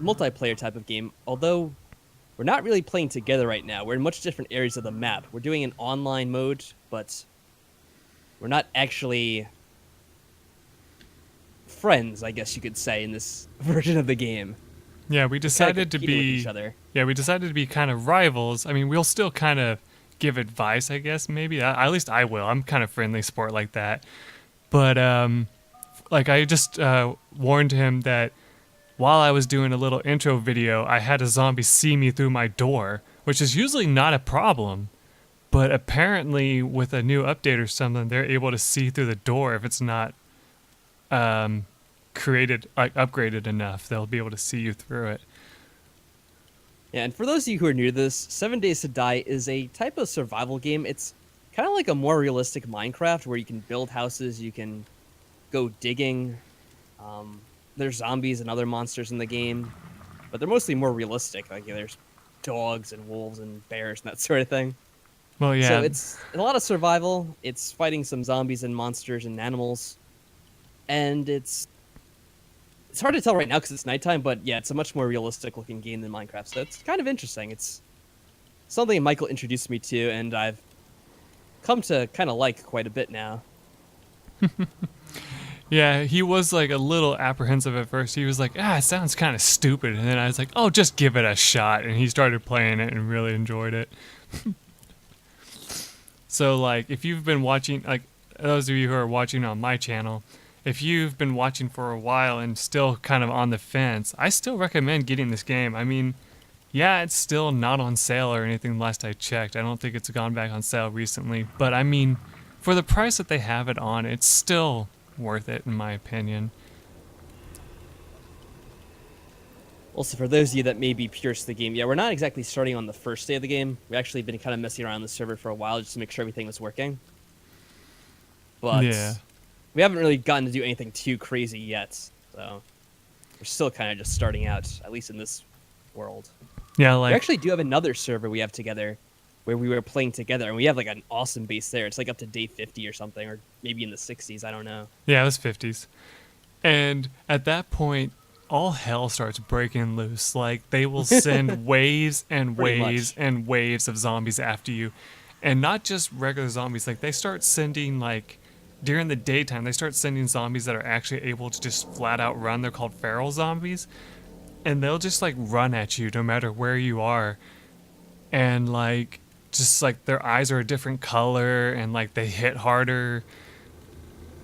multiplayer type of game, although we're not really playing together right now. We're in much different areas of the map. We're doing an online mode, but we're not actually friends, I guess you could say, in this version of the game. Yeah, we We're kind of decided to competing with each be other. yeah, we decided to be kind of rivals. I mean, we'll still kind of give advice, I guess, maybe. At least I will. I'm kind of friendly sport like that. But like I just warned him that while I was doing a little intro video, I had a zombie see me through my door, which is usually not a problem. But apparently, with a new update or something, they're able to see through the door if it's not um, created, like upgraded enough. They'll be able to see you through it. Yeah, and for those of you who are new to this, 7 Days to Die is a type of survival game. It's kind of like a more realistic Minecraft where you can build houses, you can go digging. There's zombies and other monsters in the game, but they're mostly more realistic. Like there's dogs and wolves and bears and that sort of thing. Well, So yeah, it's a lot of survival. It's fighting some zombies and monsters and animals, and it's hard to tell right now because it's nighttime. But yeah, it's a much more realistic looking game than Minecraft. So it's kind of interesting. It's something Michael introduced me to, and I've come to kind of like quite a bit now. yeah. He was like a little apprehensive at first. He was like, it sounds kind of stupid. And then I was like, oh, just give it a shot. And he started playing it and really enjoyed it. So, like, if you've been watching, like, those of you who are watching on my channel, if you've been watching for a while and still kind of on the fence, I still recommend getting this game. I mean, yeah, it's still not on sale or anything last I checked. I don't think it's gone back on sale recently. But, I mean, for the price that they have it on, it's still worth it, in my opinion. Also, for those of you that may be purists of the game, yeah, we're not exactly starting on the first day of the game. We've actually been kind of messing around the server for a while just to make sure everything was working. Yeah. But we haven't really gotten to do anything too crazy yet. So we're still kind of just starting out, at least in this world. Yeah, We like, actually do have another server we have together where we were playing together, and we have like an awesome base there. It's like up to day 50 or something, or maybe in the 60s. I don't know. yeah, it was 50s. And at that point, all hell starts breaking loose. Like, they will send waves and Pretty waves much. and waves of zombies after you. And not just regular zombies. Like, they start sending, like, during the daytime, they start sending zombies that are actually able to just flat out run. They're called feral zombies. And they'll just, like, run at you no matter where you are. And, like, just, like, their eyes are a different color and, like, they hit harder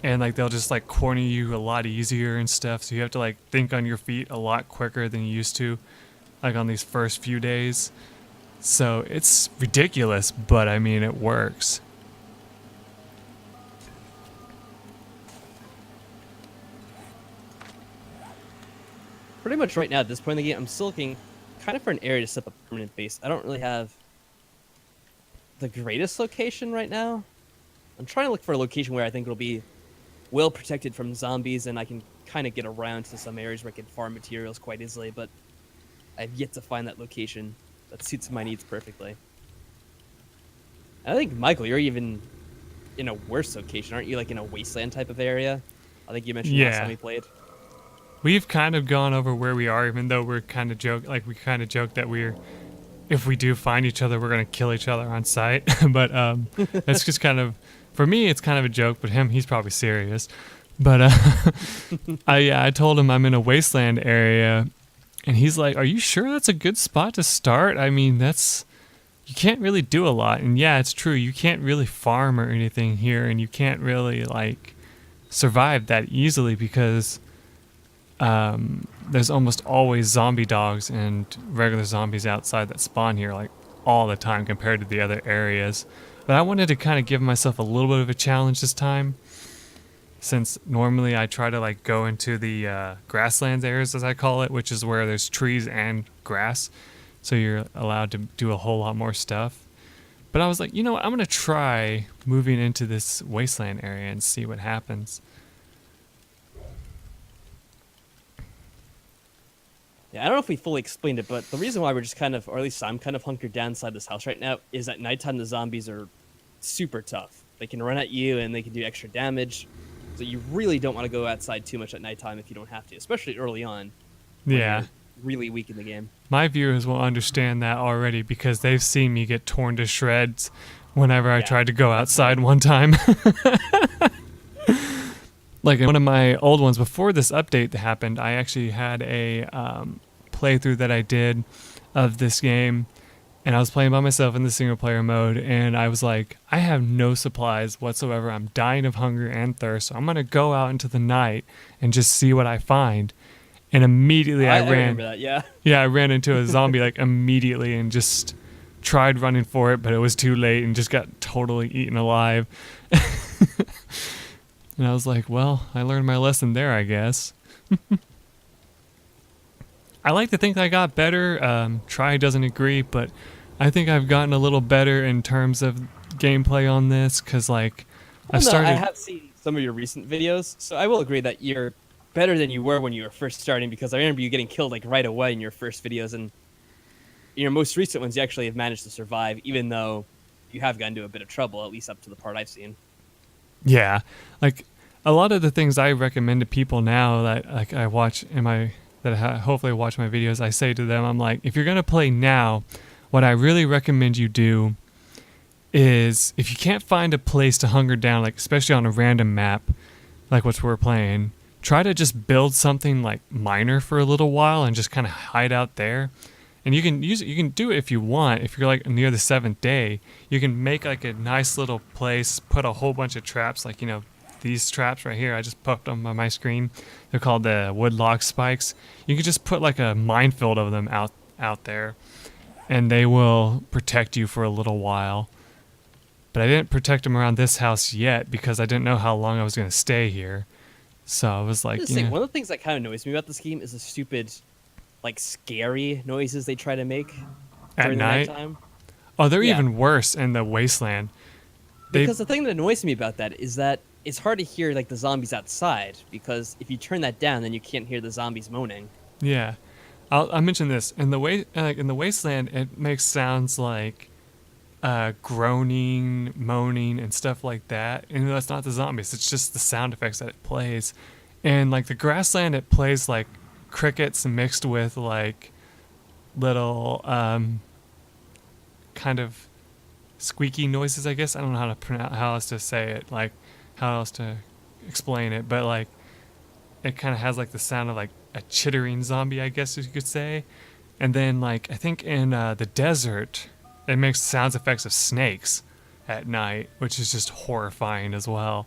and like they'll just like corner you a lot easier and stuff, so you have to like think on your feet a lot quicker than you used to, like on these first few days. So it's ridiculous, but I mean it works. Pretty much right now at this point in the game, I'm still looking kind of for an area to set up a permanent base. I don't really have the greatest location right now. I'm trying to look for a location where I think it'll be well protected from zombies, and I can kind of get around to some areas where I can farm materials quite easily, but I've yet to find that location that suits my needs perfectly. I think, Michael, you're even in a worse location, aren't you? Like in a wasteland type of area? I think you mentioned last time Yeah, we played. we've kind of gone over where we are, even though we're kind of we kind of joke that we're, if we do find each other, we're gonna kill each other on sight. But that's just kind of, for me, it's kind of a joke. But he's probably serious. But I told him I'm in a wasteland area, and he's like, "Are you sure that's a good spot to start? I mean, that's, you can't really do a lot." And yeah, it's true. You can't really farm or anything here, and you can't really like survive that easily because there's almost always zombie dogs and regular zombies outside that spawn here like all the time compared to the other areas. But I wanted to kind of give myself a little bit of a challenge this time, since normally I try to like go into the grasslands areas, as I call it, which is where there's trees and grass, so you're allowed to do a whole lot more stuff. But I was like, you know what, I'm gonna try moving into this wasteland area and see what happens. Yeah, I don't know if we fully explained it, but the reason why we're just kind of, or at least I'm kind of hunkered down inside this house right now, is at nighttime the zombies are super tough. They can run at you and they can do extra damage. So you really don't want to go outside too much at nighttime if you don't have to, especially early on when Yeah. you're really weak in the game. My viewers will understand that already because they've seen me get torn to shreds whenever I Yeah. tried to go outside one time. Like in one of my old ones before this update that happened, I actually had a playthrough that I did of this game, and I was playing by myself in the single player mode, and I was like, I have no supplies whatsoever. I'm dying of hunger and thirst, so I'm gonna go out into the night and just see what I find. And immediately I I ran. remember that. Yeah. Yeah, I ran into a zombie like immediately and just tried running for it, but it was too late and just got totally eaten alive. And I was like, well, I learned my lesson there, I guess. I like to think that I got better. Try doesn't agree, but I think I've gotten a little better in terms of gameplay on this because, like, Well, I've no, started. I have seen some of your recent videos, so I will agree that you're better than you were when you were first starting. Because I remember you getting killed like right away in your first videos, and in your most recent ones, you actually have managed to survive, even though you have gotten into a bit of trouble, at least up to the part I've seen. Yeah, like a lot of the things I recommend to people now that like I watch in my hopefully watch my videos, I say to them, I'm like, if you're gonna play now, what I really recommend you do is if you can't find a place to hunger down, like especially on a random map, like what we're playing, try to just build something like minor for a little while and just kind of hide out there. And you can use it, you can do it if you want. If you're like near the seventh day, you can make like a nice little place, put a whole bunch of traps, like these traps right here. I just put them on my screen. They're called the wood log spikes. You can just put like a minefield of them out there, and they will protect you for a little while. But I didn't protect them around this house yet because I didn't know how long I was going to stay here. So I was like, One of the things that kind of annoys me about this game is the stupid, like, scary noises they try to make at during night. the nighttime. Oh, they're Yeah. even worse in the wasteland. Because the thing that annoys me about that is that it's hard to hear like the zombies outside, because if you turn that down, then you can't hear the zombies moaning. Yeah, I'll mention this in the wasteland. It makes sounds like groaning, moaning, and stuff like that. And that's not the zombies. It's just the sound effects that it plays. And like the grassland, it plays like crickets mixed with like little kind of squeaky noises. I guess I don't know how else to say it. Like how else to explain it, but like it kind of has like the sound of like a chittering zombie, I guess you could say. And then like I think in the desert, it makes sounds effects of snakes at night, which is just horrifying as well.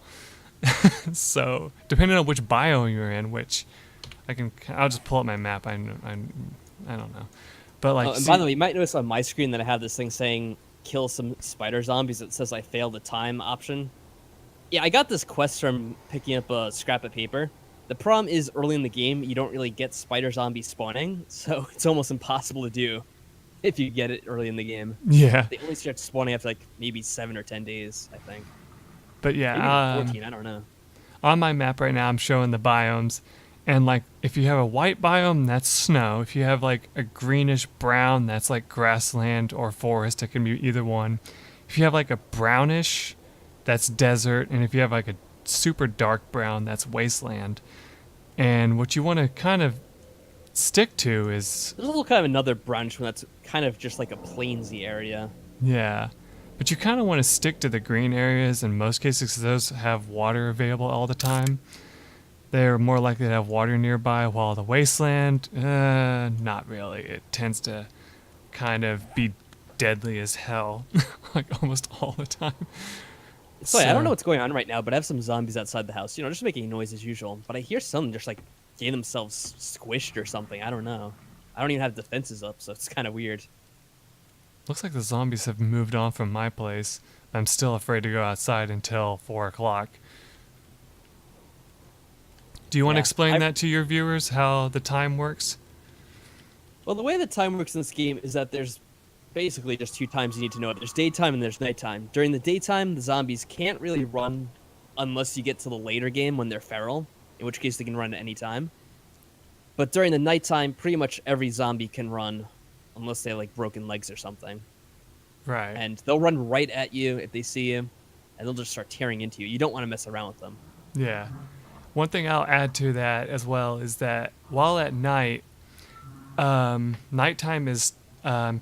So depending on which biome you're in, which I'll just pull up my map. I don't know, but like. And by the way, you might notice on my screen that I have this thing saying "kill some spider zombies." It says I failed the time option. Yeah, I got this quest from picking up a scrap of paper. The problem is early in the game, you don't really get spider zombies spawning, so it's almost impossible to do if you get it early in the game. Yeah. They only start spawning after like maybe 7 or 10 days, I think. But Maybe yeah, 14, I don't know. on my map right now, I'm showing the biomes. And like, if you have a white biome, that's snow. If you have like a greenish brown, that's like grassland or forest. It can be either one. If you have like a brownish, that's desert. And if you have like a super dark brown, that's wasteland. And what you want to kind of stick to is... There's also kind of another brunch one that's kind of just like a plainsy area. Yeah. But you kind of want to stick to the green areas in most cases because those have water available all the time. They're more likely to have water nearby, while the wasteland, not really. It tends to kind of be deadly as hell, like almost all the time. So I don't know what's going on right now, but I have some zombies outside the house, just making noise as usual. But I hear some just like getting themselves squished or something. I don't know. I don't even have defenses up, so it's kind of weird. Looks like the zombies have moved on from my place. I'm still afraid to go outside until 4 o'clock. Do you want to explain that to your viewers, how the time works? Well, the way the time works in this game is that there's basically just 2 times you need to know it. There's daytime and there's nighttime. During the daytime, the zombies can't really run unless you get to the later game when they're feral, in which case they can run at any time. But during the nighttime, pretty much every zombie can run unless they have like broken legs or something. Right. And they'll run right at you if they see you, and they'll just start tearing into you. You don't want to mess around with them. Yeah. One thing I'll add to that as well is that while at night, nighttime is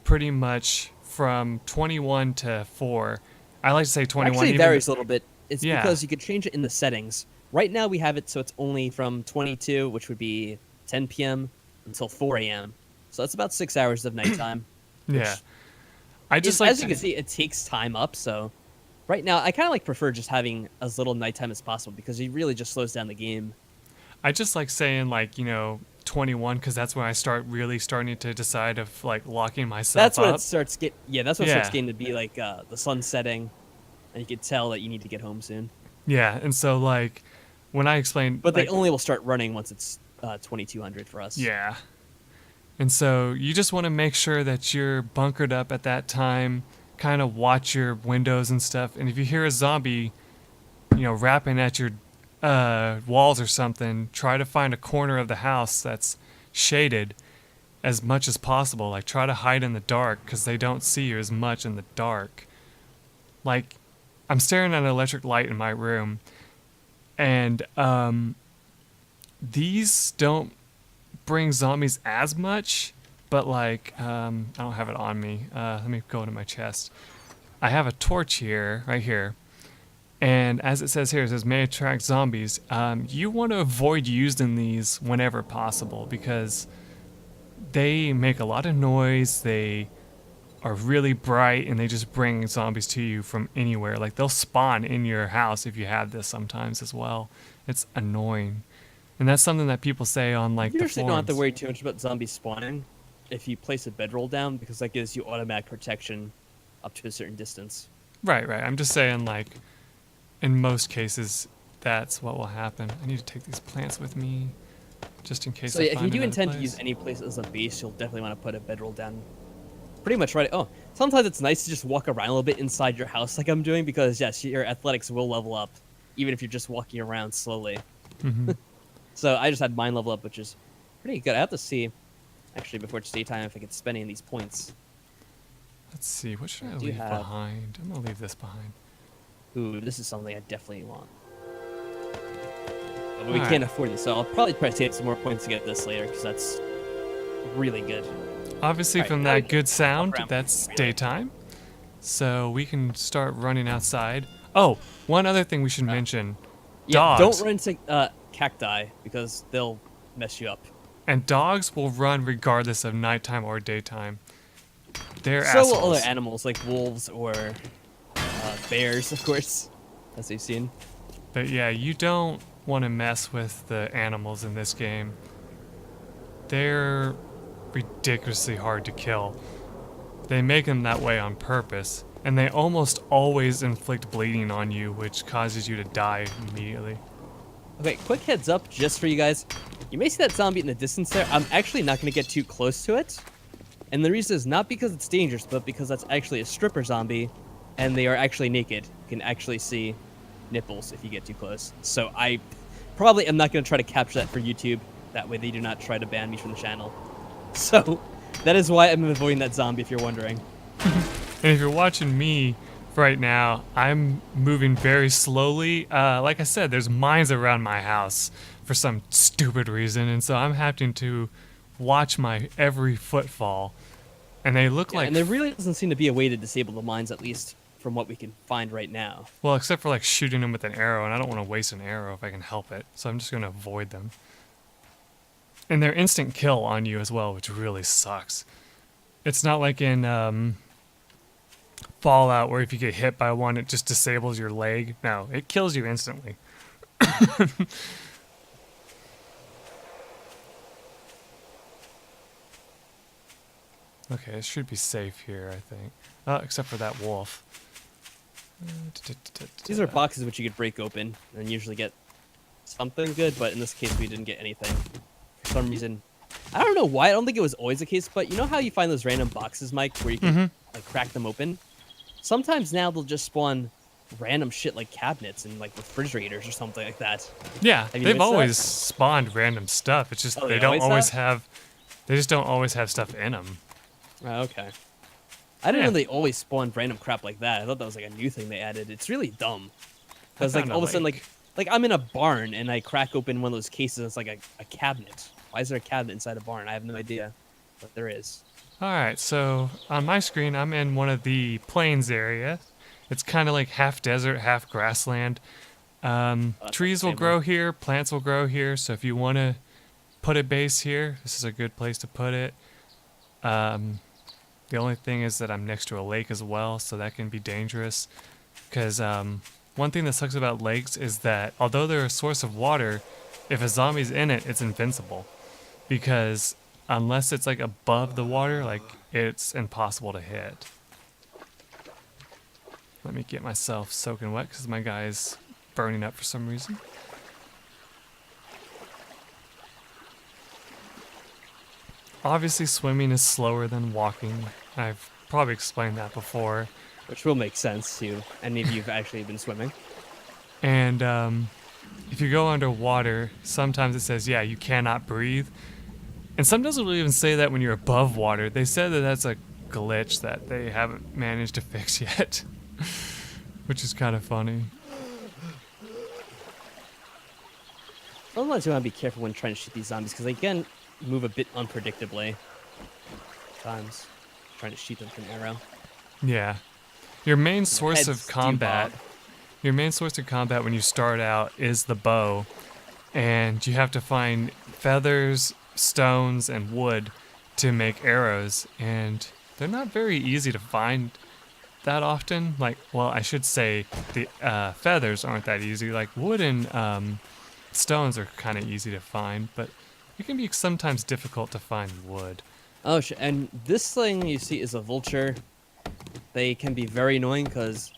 pretty much from 21 to 4. I like to say It 21. actually Even varies a little bit. It's yeah, because you could change it in the settings. Right now we have it so it's only from 22, which would be 10 p.m. until 4 a.m. So that's about 6 hours of nighttime. yeah. Which I just is, like as you can see, it takes time up. So right now I kind of like prefer just having as little nighttime as possible because it really just slows down the game. I just like saying like 21 because that's when I start really starting to decide of like locking myself That's when up. it starts that's when it Yeah. starts getting to be like the sun setting, and you can tell that you need to get home soon. Yeah, and so like when I explained, But they like, only will start running once it's 2200 for us. yeah, and so you just want to make sure that you're bunkered up at that time, kind of watch your windows and stuff. And if you hear a zombie, rapping at your walls or something, try to find a corner of the house that's shaded as much as possible. Like try to hide in the dark because they don't see you as much in the dark. Like I'm staring at an electric light in my room, and these don't bring zombies as much, but like I don't have it on me. Let me go to my chest. I have a torch here, right here, and as it says here, it says may attract zombies. You want to avoid using these whenever possible because they make a lot of noise. They are really bright and they just bring zombies to you from anywhere. Like they'll spawn in your house if you have this sometimes as well. It's annoying. And that's something that people say on like You the usually don't have to forums. worry too much about zombies spawning if you place a bedroll down because that gives you automatic protection up to a certain distance. Right. I'm just saying like in most cases that's what will happen. I need to take these plants with me just in case So I yeah, if find you do another intend to place. use any place as a base, you'll definitely want to put a bedroll down. Pretty much right. Oh, sometimes it's nice to just walk around a little bit inside your house like I'm doing because yes, your athletics will level up even if you're just walking around slowly. Mhm. So I just had mine level up, which is pretty good. I have to see, actually, before it's daytime, if I can spend any of these points. Let's see, what should I do leave have- behind? I'm gonna leave this behind. Ooh, this is something I definitely want. But we Alright. can't afford this, so I'll probably try to save some more points to get this later, because that's really good. Obviously, Alright, from now we that can good sound, walk around. that's daytime. So we can start running outside. Oh, one other thing we should mention. Yeah, Dogs. don't run into cacti, because they'll mess you up. And dogs will run regardless of nighttime or daytime. They're So assholes. will other animals, like wolves or bears, of course, as we've seen. But yeah, you don't want to mess with the animals in this game. They're ridiculously hard to kill. They make them that way on purpose, and they almost always inflict bleeding on you, which causes you to die immediately. Okay, quick heads up just for you guys. You may see that zombie in the distance there. I'm actually not going to get too close to it. And the reason is not because it's dangerous, but because that's actually a stripper zombie, and they are actually naked. You can actually see nipples if you get too close. So I probably am not going to try to capture that for YouTube. That way they do not try to ban me from the channel. So that is why I'm avoiding that zombie, if you're wondering. And if you're watching me right now, I'm moving very slowly. Like I said, there's mines around my house for some stupid reason, and so I'm having to watch my every footfall. And they look Yeah, like, and there really doesn't seem to be a way to disable the mines, at least from what we can find right now. well, except for like shooting them with an arrow, and I don't want to waste an arrow if I can help it, so I'm just going to avoid them. And they're instant kill on you as well, which really sucks. It's not like in Fallout where if you get hit by one, it just disables your leg. No, it kills you instantly. Okay, it should be safe here, I think. Except for that wolf. These are boxes which you could break open and usually get something good, but in this case we didn't get anything. For some reason, I don't know why, I don't think it was always the case, but you know how you find those random boxes, Mike, where you can like crack them open? Sometimes now they'll just spawn random shit like cabinets and like refrigerators or something like that. Yeah, Have you they've noticed that? always spawned random stuff. It's just Oh, they they don't always always have. They just don't always have stuff in them. Oh, okay. I didn't Yeah. know they always spawned random crap like that. I thought that was like a new thing they added. It's really dumb. Because like found all a of a sudden like I'm in a barn and I crack open one of those cases and it's like a cabinet. Why is there a cabinet inside a barn? I have no idea. but there is. All right, so on my screen, I'm in one of the plains area. It's kind of like half desert, half grassland. That's not the Trees will same one. grow here, plants will grow here. So if you want to put a base here, this is a good place to put it. The only thing is that I'm next to a lake as well, so that can be dangerous. Because one thing that sucks about lakes is that although they're a source of water, if a zombie's in it, it's invincible. Because unless it's like above the water, like it's impossible to hit. Let me get myself soaking wet because my guy's burning up for some reason. Obviously, swimming is slower than walking. I've probably explained that before. Which will make sense to any of you who've actually been swimming. And if you go underwater, sometimes it says, yeah, you cannot breathe. And sometimes it'll even say that when you're above water. They said that that's a glitch that they haven't managed to fix yet, which is kind of funny. Sometimes you want to be careful when trying to shoot these zombies because they can move a bit unpredictably. Times trying to shoot them with an arrow. Yeah. Your main Their source heads of do combat, bob. your main source of combat when you start out is the bow, and you have to find feathers, stones, and wood to make arrows, and they're not very easy to find that often. Like, well, I should say the feathers aren't that easy. Like wood and stones are kind of easy to find, but it can be sometimes difficult to find wood. Oh, and this thing you see is a vulture. They can be very annoying because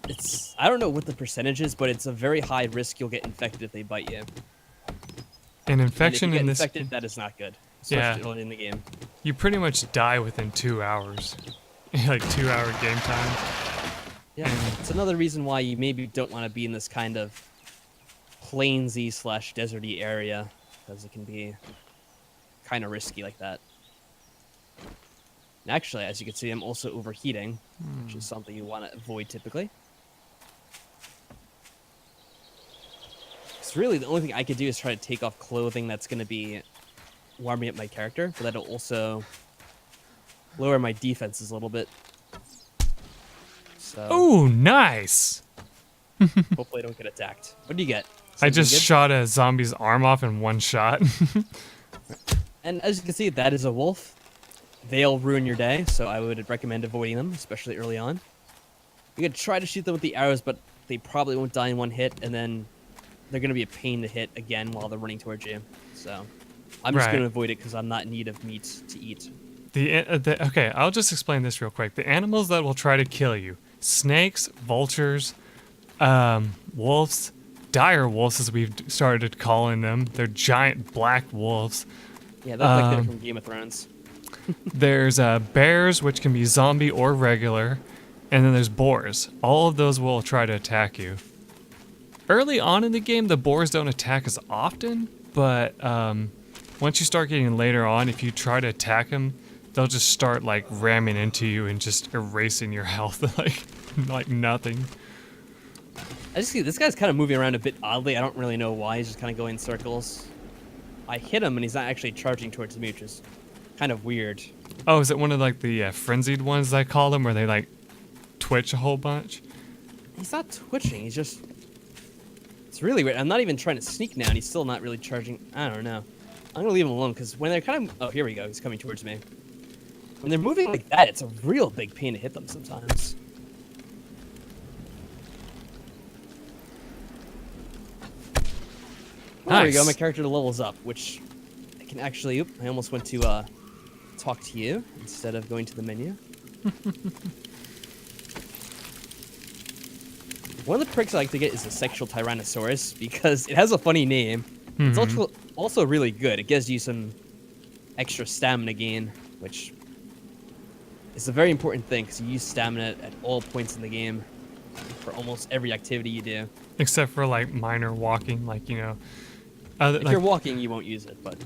it's, I don't know what the percentage is, but it's a very high risk you'll get infected if they bite you. An And if infection you get in this, infected, that is not good, Yeah. especially early in the game. you pretty much die within 2 hours, like 2 hour game time. Yeah, it's another reason why you maybe don't want to be in this kind of plainsy / deserty area because it can be kind of risky like that. And actually, as you can see, I'm also overheating, which is something you want to avoid typically. Because really, the only thing I could do is try to take off clothing that's going to be warming up my character, but that'll also lower my defenses a little bit. So Oh, nice! hopefully I don't get attacked. What do you get? I Something just good? shot a zombie's arm off in one shot. And as you can see, that is a wolf. They'll ruin your day, so I would recommend avoiding them, especially early on. You could try to shoot them with the arrows, but they probably won't die in one hit, and then they're going to be a pain to hit again while they're running towards you. So I'm just Right. going to avoid it because I'm not in need of meat to eat. Okay, I'll just explain this real quick. The animals that will try to kill you: snakes, vultures, wolves, dire wolves, as we've started calling them. They're giant black wolves. Yeah, they look like they're from Game of Thrones. There's bears, which can be zombie or regular, and then there's boars. All of those will try to attack you. Early on in the game, the boars don't attack as often, but once you start getting later on, if you try to attack them, they'll just start like ramming into you and just erasing your health like nothing. I just see this guy's kind of moving around a bit oddly. I don't really know why. He's just kind of going in circles. I hit him, and he's not actually charging towards me, which is kind of weird. Oh, is it one of like the frenzied ones I call them, where they like twitch a whole bunch? He's not twitching. He's just... It's really weird. I'm not even trying to sneak now, and he's still not really charging. I don't know. I'm going to leave him alone, because when they're kind of... Oh, here we go. He's coming towards me. When they're moving like that, it's a real big pain to hit them sometimes. Well, there we go. Nice. My character levels up, which I can actually... Oop, I almost went to talk to you instead of going to the menu. One of the perks I like to get is the sexual Tyrannosaurus because it has a funny name. It's also really good. It gives you some extra stamina gain, which is a very important thing because you use stamina at all points in the game for almost every activity you do. Except for like minor walking, like If you're walking, you won't use it, but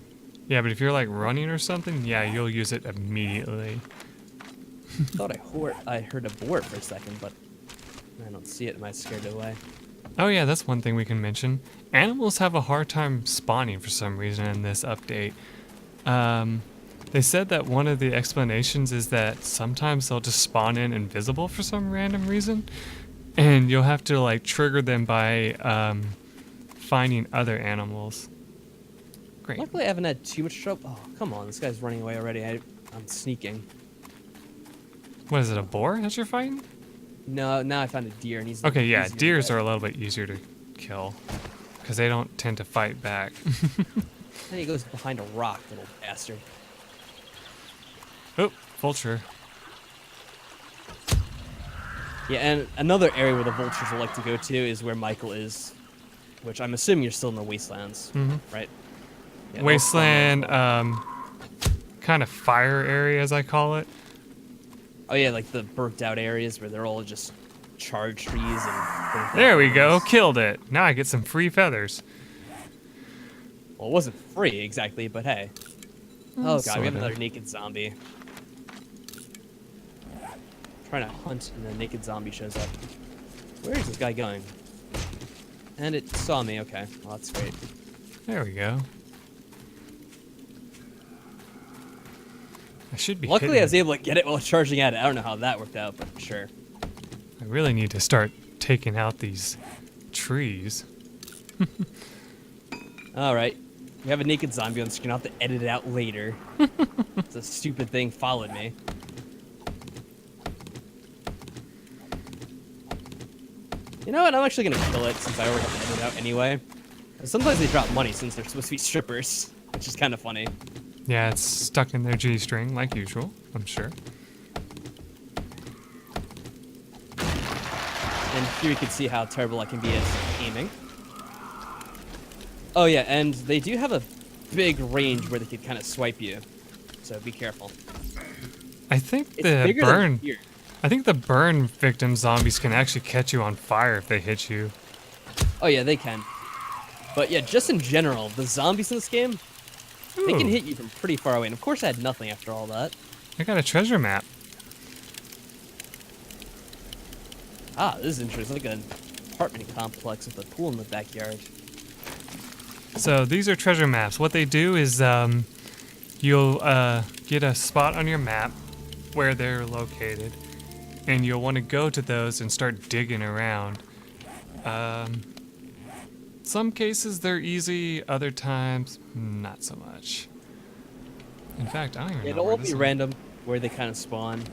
yeah, but if you're like running or something, yeah, you'll use it immediately. I thought I heard a boar for a second, but I don't see it. Am I scared away? Oh yeah, that's one thing we can mention. Animals have a hard time spawning for some reason in this update. They said that one of the explanations is that sometimes they'll just spawn in invisible for some random reason, and you'll have to like trigger them by finding other animals. Great. Luckily, I haven't had too much trouble. Oh, come on. This guy's running away already. I'm sneaking. What is it, a boar that you're fighting? No, now I found a deer, and he's Okay, yeah, easier to deers get. are a little bit easier to kill because they don't tend to fight back. And he goes behind a rock, little bastard. Oh, vulture. Yeah, and another area where the vultures will like to go to is where Michael is, which I'm assuming you're still in the wastelands, right? Yeah, no Wasteland, fun. kind of fire area, as I call it. Oh yeah, like the burnt out areas where they're all just charred trees and. burnt out There we go, trees. killed it. Now I get some free feathers. Well, it wasn't free exactly, but hey. Oh god, we have sorta. another naked zombie. Trying to hunt, and the naked zombie shows up. Where is this guy going? And it saw me. Okay, well that's great. There we go. I should be Luckily, hitting. I was able to get it while charging at it. I don't know how that worked out, but sure. I really need to start taking out these trees. All right, we have a naked zombie on the screen. I'll have to edit it out later. It's a stupid thing followed me. You know what? I'm actually gonna kill it since I already have to edit it out anyway. 'Cause sometimes they drop money since they're supposed to be strippers, which is kind of funny. Yeah, it's stuck in their G-string like usual, I'm sure. And here you can see how terrible I can be at aiming. Oh yeah, and they do have a big range where they could kind of swipe you, so be careful. I think It's the bigger burn. than here. I think the burn victim zombies can actually catch you on fire if they hit you. Oh yeah, they can. But yeah, just in general, the zombies in this game, they can Ooh, hit you from pretty far away. And of course, I had nothing after all that. I got a treasure map. Ah, this is interesting. It's like an apartment complex with a pool in the backyard. So these are treasure maps. What they do is you'll get a spot on your map where they're located, and you'll want to go to those and start digging around. Some cases they're easy, other times not so much. In fact, I don't even know It'll where all this be is. random where they kind of spawn.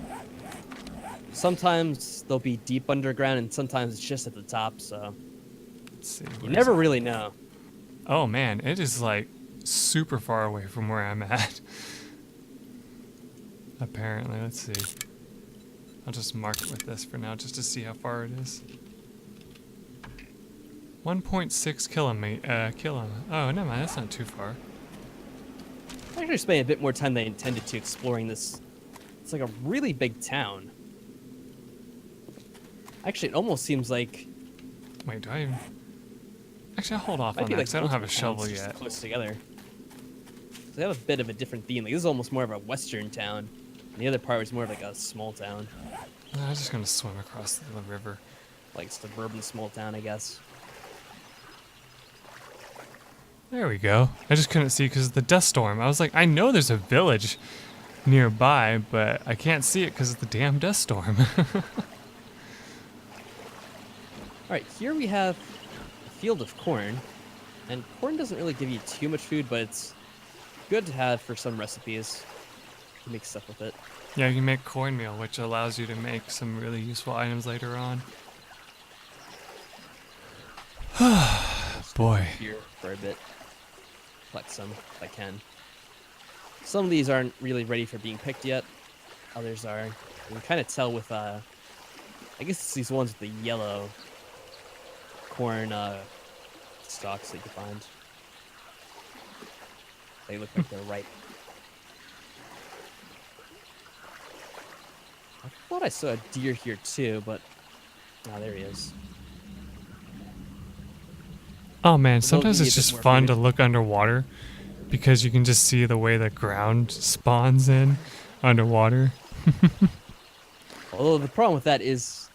Sometimes they'll be deep underground, and sometimes it's just at the top. So Let's see. you where is never it? really know. Oh man, it is like super far away from where I'm at. Apparently, let's see. I'll just mark it with this for now just to see how far it is. 1.6 kilometer. Oh, never mind, that's not too far. I actually spent a bit more time than I intended to exploring this. It's like a really big town. Actually, it almost seems like Wait, do I even... Actually, I'll hold off might on be that like because I don't have a multiple towns shovel just yet. close together. They have a bit of a different theme. Like this is almost more of a western town, and the other part was more of like a small town, I'm just gonna swim across the river. like suburban small town, I guess. There we go. I just couldn't see because of the dust storm. I was like, I know there's a village nearby, but I can't see it because of the damn dust storm. All right, here we have a field of corn, and corn doesn't really give you too much food, but it's good to have for some recipes. You can make stuff with it. Yeah, you can make cornmeal, which allows you to make some really useful items later on. Boy. Here for a bit. Collect some if I can. Some of these aren't really ready for being picked yet. Others are. You can kind of tell with, I guess it's these ones with the yellow corn stalks that you find. They look like they're ripe. I thought I saw a deer here too, but there he is. Oh man, They'll sometimes give you it's a bit just more fun food. to look underwater because you can just see the way the ground spawns in underwater. Although the problem with that is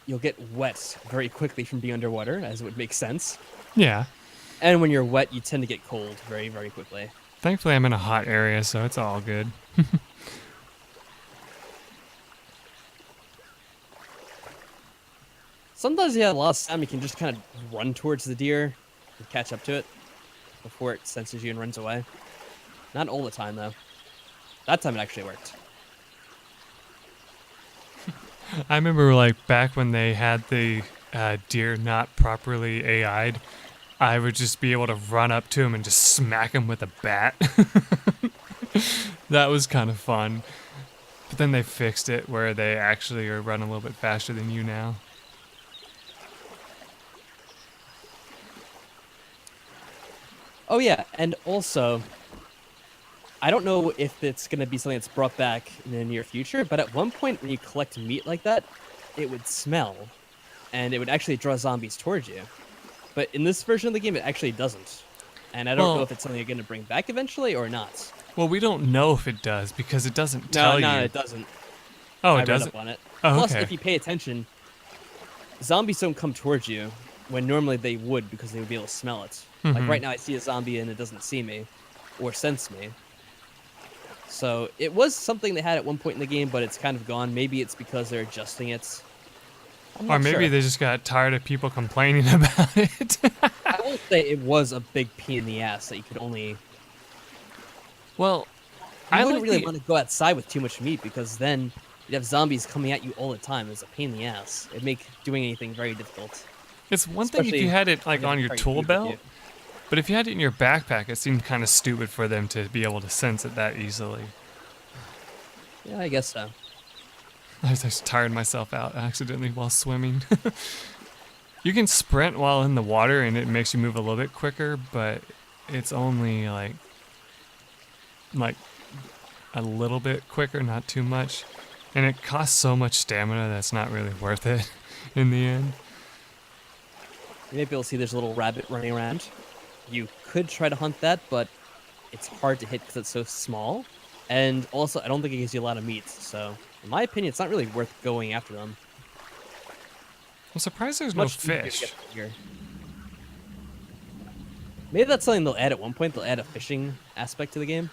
you'll get wet very quickly from being underwater, as would make sense. Yeah. And when you're wet, you tend to get cold very, very quickly. Thankfully, I'm in a hot area, so it's all good. Sometimes you have a lot of time, you can just kind of run towards the deer and catch up to it before it senses you and runs away. Not all the time, though. That time it actually worked. I remember like back when they had the deer not properly AI'd, I would just be able to run up to him and just smack him with a bat. That was kind of fun. But then they fixed it where they actually are running a little bit faster than you now. Oh yeah, and also, I don't know if it's going to be something that's brought back in the near future, but at one point when you collect meat like that, it would smell, and it would actually draw zombies towards you. But in this version of the game, it actually doesn't. And I don't know if it's something you're going to bring back eventually or not. Well, we don't know if it does because it doesn't tell you. No, it doesn't. Oh, I it read doesn't? up on it. Oh, Plus, okay. if you pay attention, zombies don't come towards you when normally they would because they would be able to smell it. Like right now, I see a zombie and it doesn't see me or sense me. So it was something they had at one point in the game, but it's kind of gone. Maybe it's because they're adjusting it. Or maybe they just got tired of people complaining about it. I will say it was a big pain in the ass that you could only. Well, I wouldn't really want to go outside with too much meat because then you'd have zombies coming at you all the time. It's a pain in the ass. It'd make doing anything very difficult. It's one thing if you had it like on your tool belt, but if you had it in your backpack, it seemed kind of stupid for them to be able to sense it that easily. Yeah, I guess so. I just tired myself out accidentally while swimming. You can sprint while in the water and it makes you move a little bit quicker, but it's only like a little bit quicker, not too much. And it costs so much stamina that's not really worth it in the end. You may be able to see there's a little rabbit running around. You could try to hunt that, but it's hard to hit because it's so small. And also, I don't think it gives you a lot of meat, so in my opinion, it's not really worth going after them. I'm surprised there's no Much easier to fish. get here. Maybe that's something they'll add at one point. They'll add a fishing aspect to the game.